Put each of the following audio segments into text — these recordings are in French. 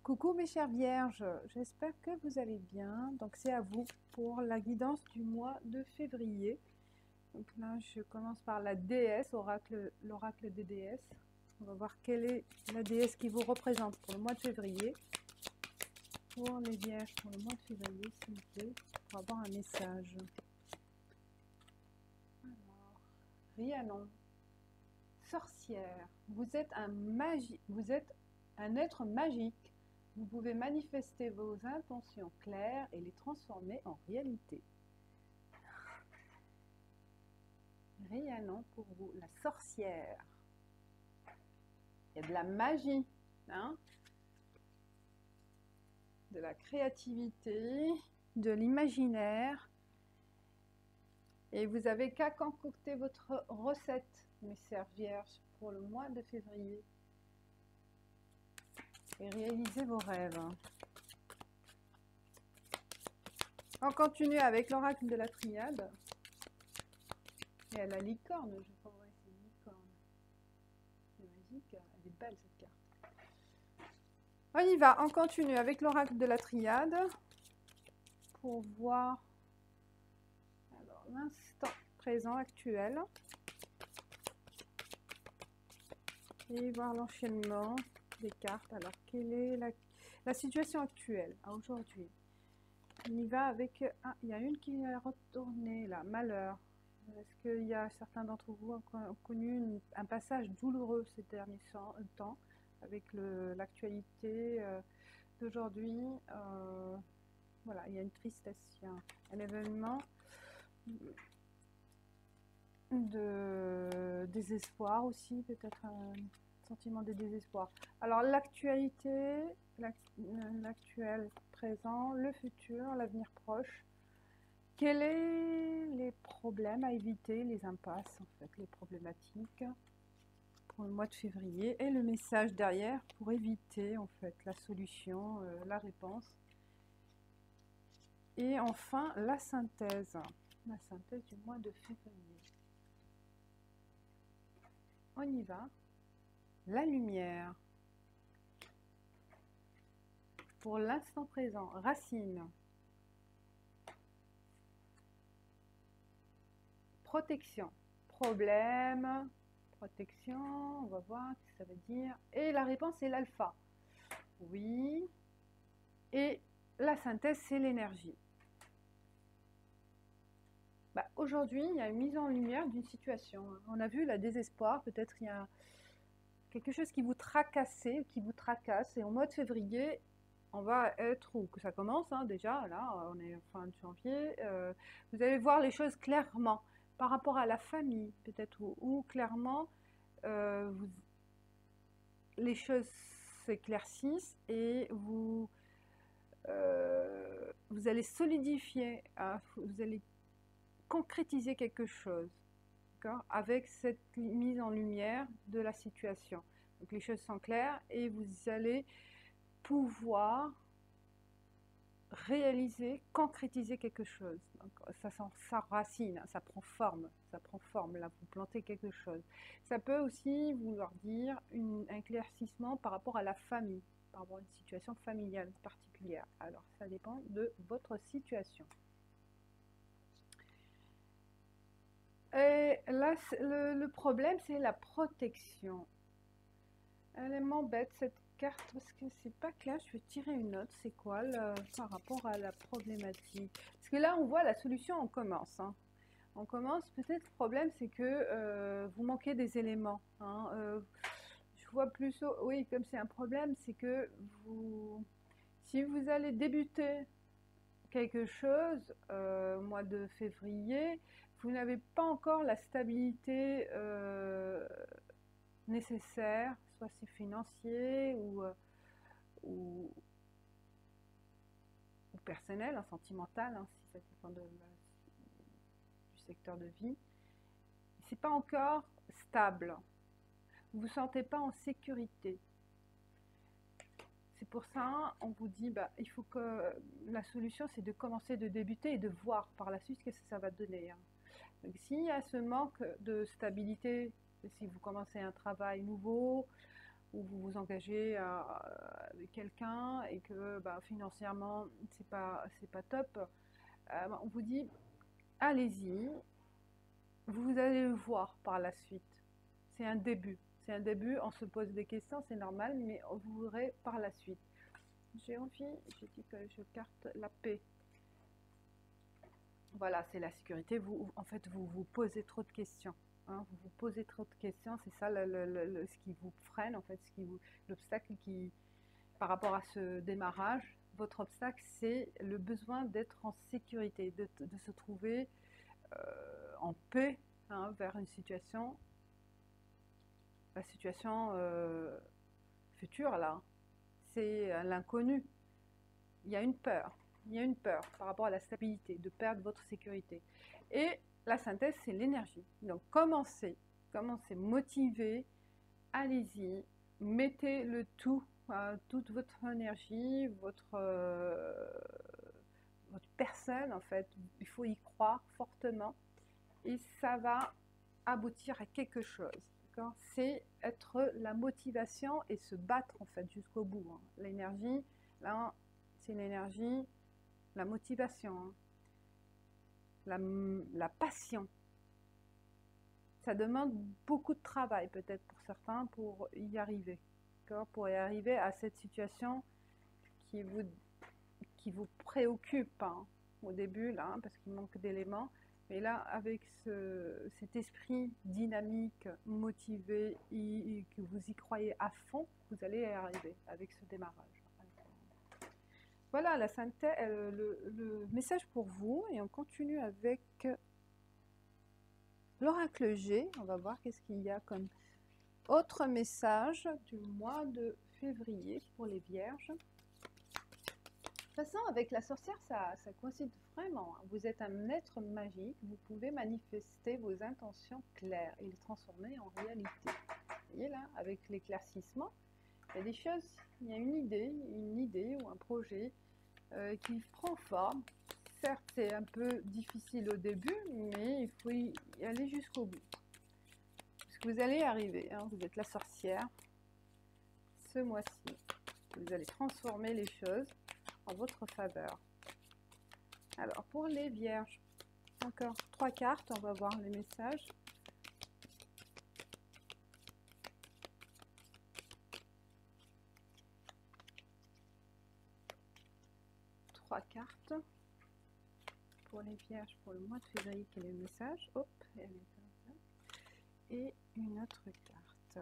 Coucou mes chères vierges, j'espère que vous allez bien. Donc c'est à vous pour la guidance du mois de février. Donc là je commence par la déesse, l'oracle des déesses. On va voir quelle est la déesse qui vous représente pour le mois de février. Pour les vierges pour le mois de février, s'il vous plaît, pour avoir un message. Alors, Rhiannon, sorcière, vous êtes un être magique. Vous pouvez manifester vos intentions claires et les transformer en réalité. Rhiannon pour vous, la sorcière. Il y a de la magie, hein, de la créativité, de l'imaginaire. Et vous n'avez qu'à concocter votre recette, mes chères vierges, pour le mois de février. Et réaliser vos rêves. On continue avec l'oracle de la triade. Et elle a licorne, je crois, ouais, c'est une licorne. C'est magique, elle est belle cette carte. On y va, on continue avec l'oracle de la triade pour voir l'instant présent actuel et voir l'enchaînement des cartes. Alors, quelle est la situation actuelle à aujourd'hui? On y va avec... Ah, il y a une qui est retournée là, malheur. Est-ce qu'il y a certains d'entre vous ont connu un passage douloureux ces derniers temps avec l'actualité d'aujourd'hui? Voilà, il y a une tristesse, il y a un événement de désespoir aussi, peut-être un sentiment de désespoir. Alors l'actualité, l'actuel présent, le futur, l'avenir proche. Quels sont les problèmes à éviter, les impasses en fait, les problématiques pour le mois de février et le message derrière pour éviter en fait la solution, la réponse. Et enfin la synthèse du mois de février. On y va. La lumière. Pour l'instant présent, racine. Protection. Problème. Protection. On va voir ce que ça veut dire. Et la réponse est l'alpha. Oui. Et la synthèse, c'est l'énergie. Bah, aujourd'hui, il y a une mise en lumière d'une situation. On a vu le désespoir. Peut-être il y a quelque chose qui vous tracassait, qui vous tracasse. Et au mois de février, on va être, ou que ça commence hein, déjà, là, on est fin de janvier, vous allez voir les choses clairement par rapport à la famille, peut-être, où clairement les choses s'éclaircissent et vous allez solidifier, vous allez concrétiser quelque chose, avec cette mise en lumière de la situation. Donc les choses sont claires et vous allez pouvoir réaliser, concrétiser quelque chose. Donc, ça s'enracine, ça prend forme, là vous plantez quelque chose. Ça peut aussi vouloir dire un éclaircissement par rapport à la famille, par rapport à une situation familiale particulière. Alors ça dépend de votre situation. Et là, le problème, c'est la protection. Elle m'embête cette carte parce que c'est pas clair. Je vais tirer une note. C'est quoi par rapport à la problématique? Parce que là, on voit la solution, on commence. Hein. On commence. Peut-être le problème, c'est que vous manquez des éléments. Hein. Je vois plus. Oui, comme c'est un problème, c'est que si vous allez débuter quelque chose au mois de février, vous n'avez pas encore la stabilité nécessaire, soit c'est financier ou personnel, hein, sentimental, hein, si ça dépend du secteur de vie. C'est pas encore stable. Vous ne vous sentez pas en sécurité. C'est pour ça, on vous dit, bah, il faut que la solution, c'est de commencer, de débuter et de voir par la suite ce que ça va donner. Hein. Donc, s'il y a ce manque de stabilité, si vous commencez un travail nouveau, ou vous vous engagez avec quelqu'un et que financièrement c'est pas top, on vous dit allez-y, vous allez le voir par la suite. C'est un début, on se pose des questions, c'est normal, mais vous verrez par la suite. J'ai dit que je carte la paix. Voilà, c'est la sécurité. En fait, vous vous posez trop de questions. Hein, vous vous posez trop de questions, c'est ça ce qui vous freine, en fait, l'obstacle par rapport à ce démarrage. Votre obstacle, c'est le besoin d'être en sécurité, de se trouver en paix, hein, vers une situation, la situation future là. C'est l'inconnu. Il y a une peur. Il y a une peur par rapport à la stabilité, de perdre votre sécurité. Et la synthèse, c'est l'énergie. Donc commencez, motivez, allez-y, mettez le tout, toute votre énergie, votre personne en fait. Il faut y croire fortement et ça va aboutir à quelque chose. C'est être la motivation et se battre en fait jusqu'au bout. Hein. L'énergie, là, c'est l'énergie, la motivation, hein. La passion. Ça demande beaucoup de travail peut-être pour certains pour y arriver. Pour y arriver à cette situation qui vous préoccupe, hein, au début, là, hein, parce qu'il manque d'éléments. Mais là, avec cet esprit dynamique, motivé, et que vous y croyez à fond, vous allez y arriver avec ce démarrage. Voilà la synthèse, le message pour vous. Et on continue avec l'oracle G. On va voir qu'est-ce qu'il y a comme autre message du mois de février pour les vierges. De toute façon, avec la sorcière, ça coïncide vraiment. Vous êtes un être magique, vous pouvez manifester vos intentions claires et les transformer en réalité. Vous voyez là, avec l'éclaircissement, il y a des choses, il y a une idée ou un projet qui prend forme. Certes, c'est un peu difficile au début, mais il faut y aller jusqu'au bout. Parce que vous allez y arriver, hein, vous êtes la sorcière. Ce mois-ci, vous allez transformer les choses en votre faveur. Alors pour les vierges, encore 3 cartes, on va voir les messages. Trois cartes pour les vierges pour le mois de février, quel est le message? Hop, elle est là. Et une autre carte.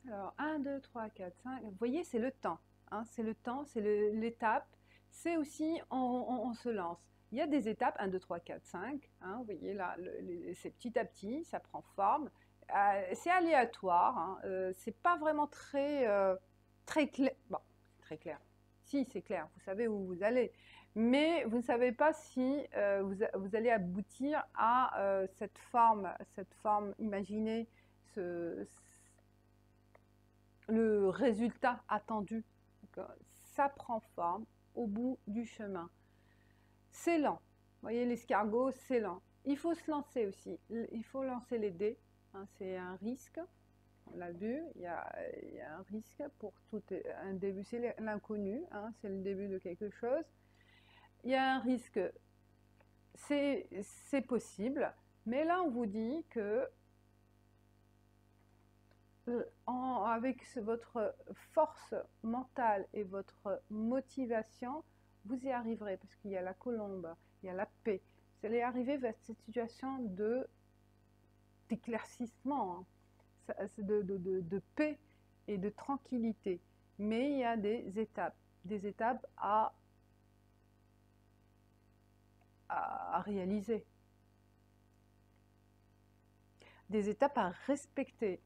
Alors, 1, 2, 3, 4, 5. Vous voyez, c'est le temps. Hein, c'est le temps, c'est l'étape. C'est aussi, on se lance. Il y a des étapes, 1, 2, 3, 4, 5. Hein, vous voyez là, c'est petit à petit, ça prend forme. C'est aléatoire. Hein, c'est pas vraiment très clair. Bon, très clair. Si, c'est clair. Vous savez où vous allez. Mais vous ne savez pas si vous allez aboutir à cette forme imaginée, le résultat attendu. Ça prend forme au bout du chemin. C'est lent. Vous voyez, l'escargot, c'est lent. Il faut se lancer aussi. Il faut lancer les dés. Hein, c'est un risque. On l'a vu, il y a un risque pour tout un début. C'est l'inconnu. Hein, c'est le début de quelque chose. Il y a un risque. C'est possible. Mais là, on vous dit que avec votre force mentale et votre motivation, vous y arriverez parce qu'il y a la colombe, il y a la paix. Vous allez arriver vers cette situation d'éclaircissement, hein, de paix et de tranquillité. Mais il y a des étapes à réaliser, des étapes à respecter.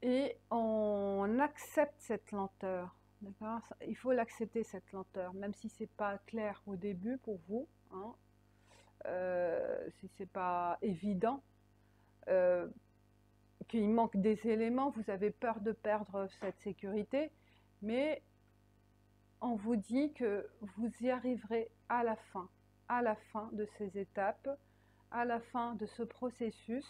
Et on accepte cette lenteur, d'accord? Il faut l'accepter, cette lenteur, même si c'est pas clair au début pour vous, hein, si c'est pas évident, qu'il manque des éléments, vous avez peur de perdre cette sécurité, mais on vous dit que vous y arriverez à la fin. à la fin de ces étapes, à la fin de ce processus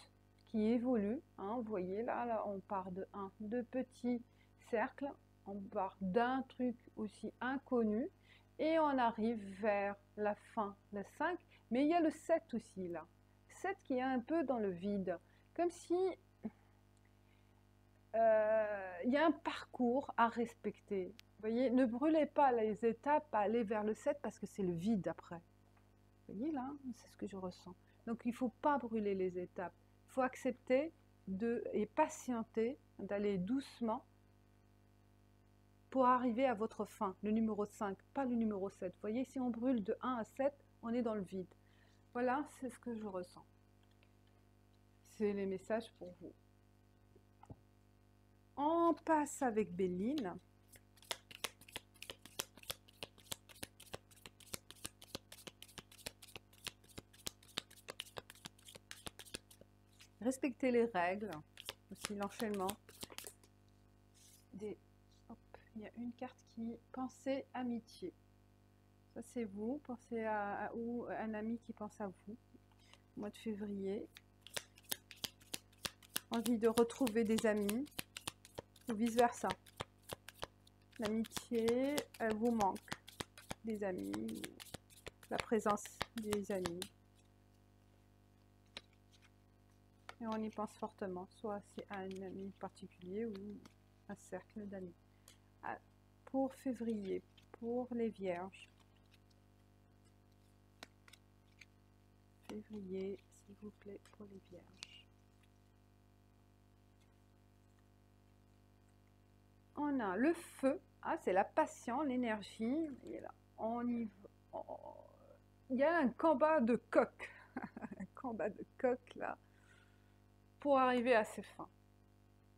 qui évolue. Hein, vous voyez là, on part de petits cercles, on part d'un truc aussi inconnu et on arrive vers la fin, le 5, mais il y a le 7 aussi là. 7 qui est un peu dans le vide, comme si il y a un parcours à respecter. Vous voyez, ne brûlez pas les étapes à aller vers le 7 parce que c'est le vide après. Vous voyez là, c'est ce que je ressens. Donc il ne faut pas brûler les étapes. Il faut accepter et patienter, d'aller doucement pour arriver à votre fin, le numéro 5, pas le numéro 7. Vous voyez, si on brûle de 1 à 7, on est dans le vide. Voilà, c'est ce que je ressens. C'est les messages pour vous. On passe avec Béline. Respectez les règles, aussi l'enchaînement. Hop, il y a une carte qui pensez amitié. Ça c'est vous, pensez ou un ami qui pense à vous. Au mois de février. Envie de retrouver des amis ou vice versa. L'amitié, elle vous manque, des amis, la présence des amis. Et on y pense fortement, soit c'est un ami particulier ou un cercle d'amis. Pour février, pour les vierges. Février, s'il vous plaît, pour les vierges. On a le feu, c'est la passion, l'énergie. Et là, il y a un combat de coq, un combat de coq là, pour arriver à ses fins.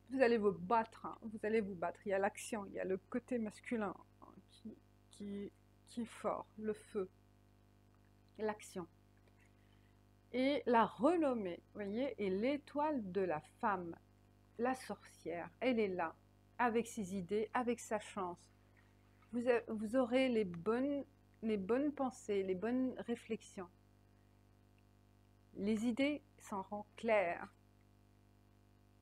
Vous allez vous battre, vous allez vous battre. Il y a l'action, il y a le côté masculin qui est fort, le feu, l'action. Et la renommée, vous voyez, et l'étoile de la femme, la sorcière, elle est là, avec ses idées, avec sa chance. Vous aurez les bonnes pensées, les bonnes réflexions. Les idées seront claires.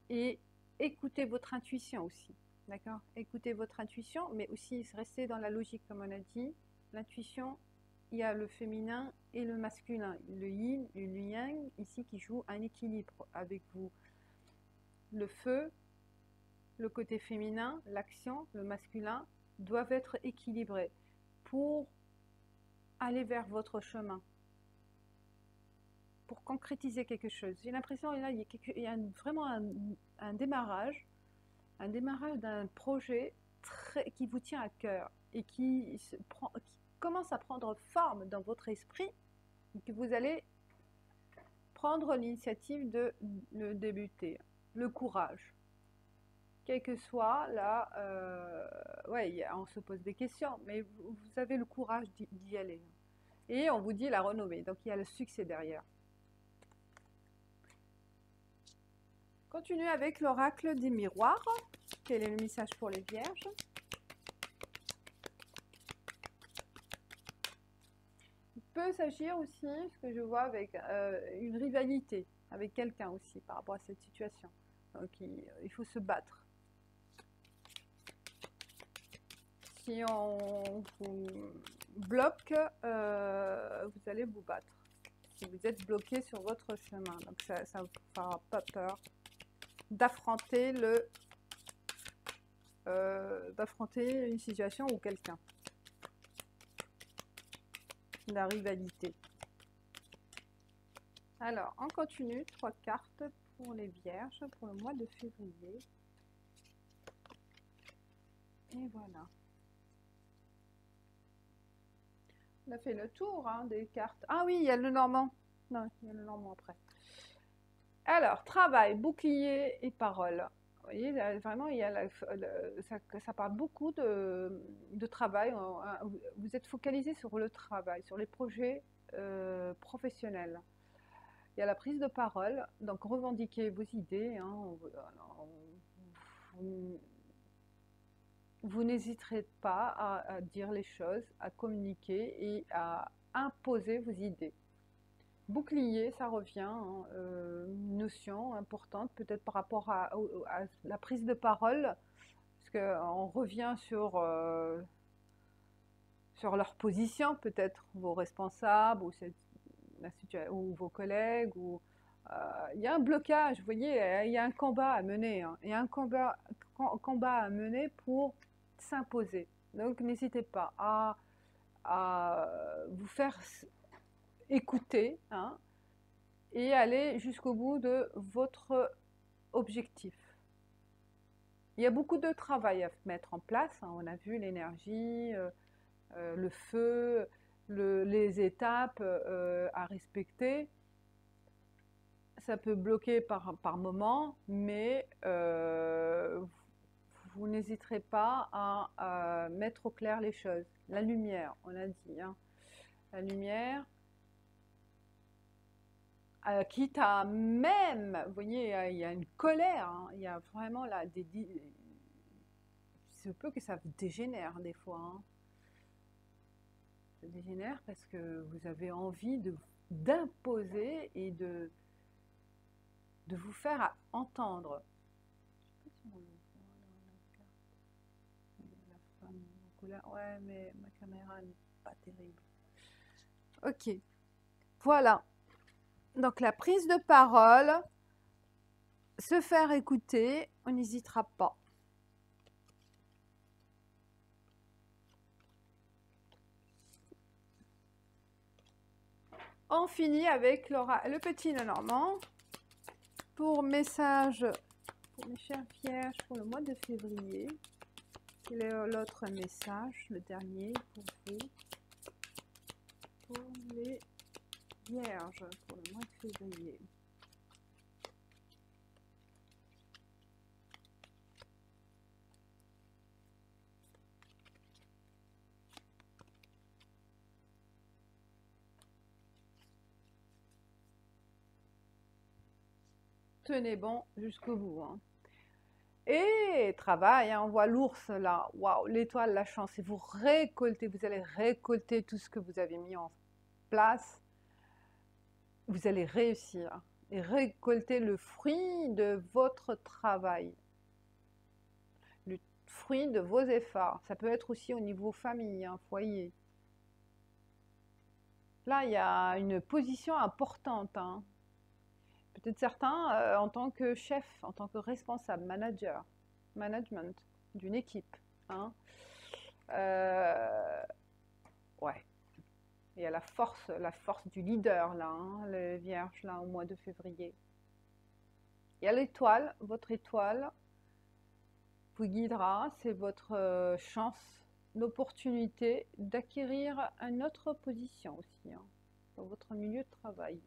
Et écoutez votre intuition aussi, d'accord? Écoutez votre intuition, mais aussi restez dans la logique, comme on a dit. L'intuition, il y a le féminin et le masculin, le yin et le yang, ici qui joue un équilibre avec vous. Le feu, le côté féminin, l'action, le masculin, doivent être équilibrés pour aller vers votre chemin, pour concrétiser quelque chose. J'ai l'impression qu'il y a vraiment un démarrage d'un projet qui vous tient à cœur et qui commence à prendre forme dans votre esprit et que vous allez prendre l'initiative de le débuter. Le courage. Quel que soit là, on se pose des questions, mais vous avez le courage d'y aller. Et on vous dit la renommée, donc il y a le succès derrière. Continue avec l'oracle des miroirs. Quel est le message pour les vierges? Il peut s'agir aussi, ce que je vois, avec une rivalité avec quelqu'un aussi par rapport à cette situation. Donc il faut se battre. Si on vous bloque, vous allez vous battre. Si vous êtes bloqué sur votre chemin, donc ça ne vous fera pas peur d'affronter d'affronter une situation ou quelqu'un. La rivalité. Alors, on continue. 3 cartes pour les vierges pour le mois de février. Et voilà. On a fait le tour des cartes. Ah oui, il y a le normand. Non, il y a le normand après. Alors, travail, bouclier et parole. Vous voyez, là, vraiment, il y a ça parle beaucoup de travail. Vous êtes focalisé sur le travail, sur les projets professionnels. Il y a la prise de parole, donc revendiquez vos idées. Vous n'hésiterez pas à dire les choses, à communiquer et à imposer vos idées. Bouclier, ça revient, hein, une notion importante, peut-être par rapport à la prise de parole, parce qu'on revient sur leur position, peut-être vos responsables ou vos collègues, ou il y a un blocage, vous voyez, il y a un combat à mener, hein, il y a un combat à mener pour s'imposer. Donc n'hésitez pas à vous faire écouter, hein, et aller jusqu'au bout de votre objectif. Il y a beaucoup de travail à mettre en place, hein, on a vu l'énergie, le feu, les étapes à respecter. Ça peut bloquer par moment, mais vous n'hésiterez pas à mettre au clair les choses. La lumière, on a dit, hein, la lumière, quitte à même, vous voyez, il y a une colère, hein, il y a vraiment là il se peut que ça dégénère des fois, hein. Ça dégénère parce que vous avez envie d'imposer et de vous faire entendre. Je sais pas si on le voit dans la carte. La femme en couleur. Ouais, mais ma caméra n'est pas terrible. Ok, voilà. Donc la prise de parole, se faire écouter, on n'hésitera pas. On finit avec le petit Lenormand pour message pour mes chers vierges pour le mois de février. Quel est l'autre message, le dernier pour vous, pour les vierges pour le mois de février? Tenez bon jusqu'au bout, hein. Et travail, hein, on voit l'ours là, waouh, l'étoile, la chance, et vous récoltez, vous allez récolter tout ce que vous avez mis en place, vous allez réussir et récolter le fruit de votre travail, le fruit de vos efforts. Ça peut être aussi au niveau famille, hein, foyer. Là, il y a une position importante, hein. Peut-être certains en tant que chef, en tant que responsable, management d'une équipe, hein. Ouais. Il y a la force du leader là, hein, les vierges là au mois de février. Il y a l'étoile, votre étoile vous guidera, c'est votre chance, l'opportunité d'acquérir une autre position aussi, hein, dans votre milieu de travail.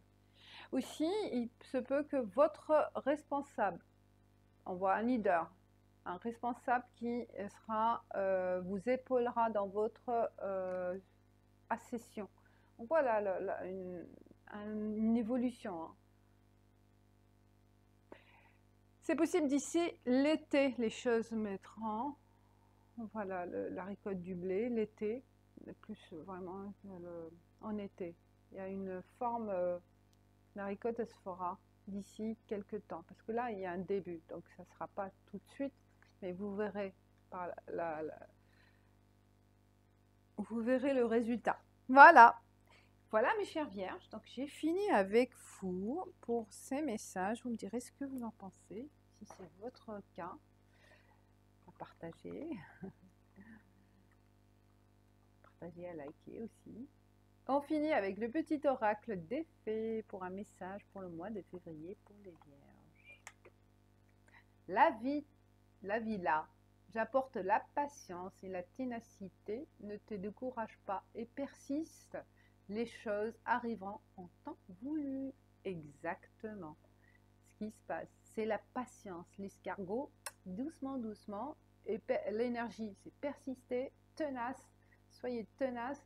Aussi, il se peut que votre responsable, on voit un leader, un responsable qui vous épaulera dans votre accession. On voit là une évolution, hein. C'est possible d'ici l'été, les choses mettront. Voilà la récolte du blé, l'été, plus vraiment en été. Il y a une forme, la récolte elle se fera d'ici quelques temps. Parce que là, il y a un début, donc ça ne sera pas tout de suite, mais vous verrez, vous verrez le résultat. Voilà. Voilà mes chères vierges, donc j'ai fini avec vous pour ces messages. Vous me direz ce que vous en pensez, si c'est votre cas, à partager, à liker aussi. On finit avec le petit oracle des fées pour un message pour le mois de février pour les vierges. La vie là, j'apporte la patience et la ténacité, ne te décourage pas et persiste. Les choses arriveront en temps voulu. Exactement. Ce qui se passe, c'est la patience. L'escargot, doucement, doucement. Et l'énergie, c'est persister, tenace. Soyez tenace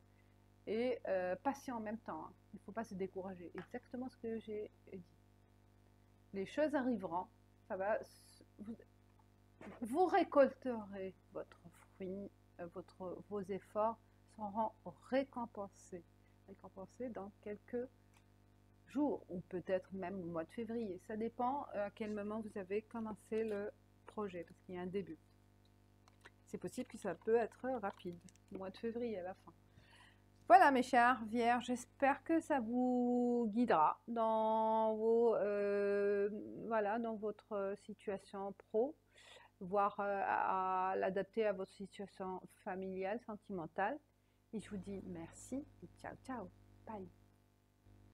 et patient en même temps, hein. Il ne faut pas se décourager. Exactement ce que j'ai dit. Les choses arriveront. Ça va. Vous récolterez votre fruit. Vos efforts seront récompensés. récompensé dans quelques jours, ou peut-être même au mois de février. Ça dépend à quel moment vous avez commencé le projet, parce qu'il y a un début. C'est possible que ça peut être rapide, au mois de février à la fin. Voilà mes chers vierges, j'espère que ça vous guidera dans dans votre situation pro, voire à l'adapter à votre situation familiale, sentimentale. Et je vous dis merci et ciao ciao, bye.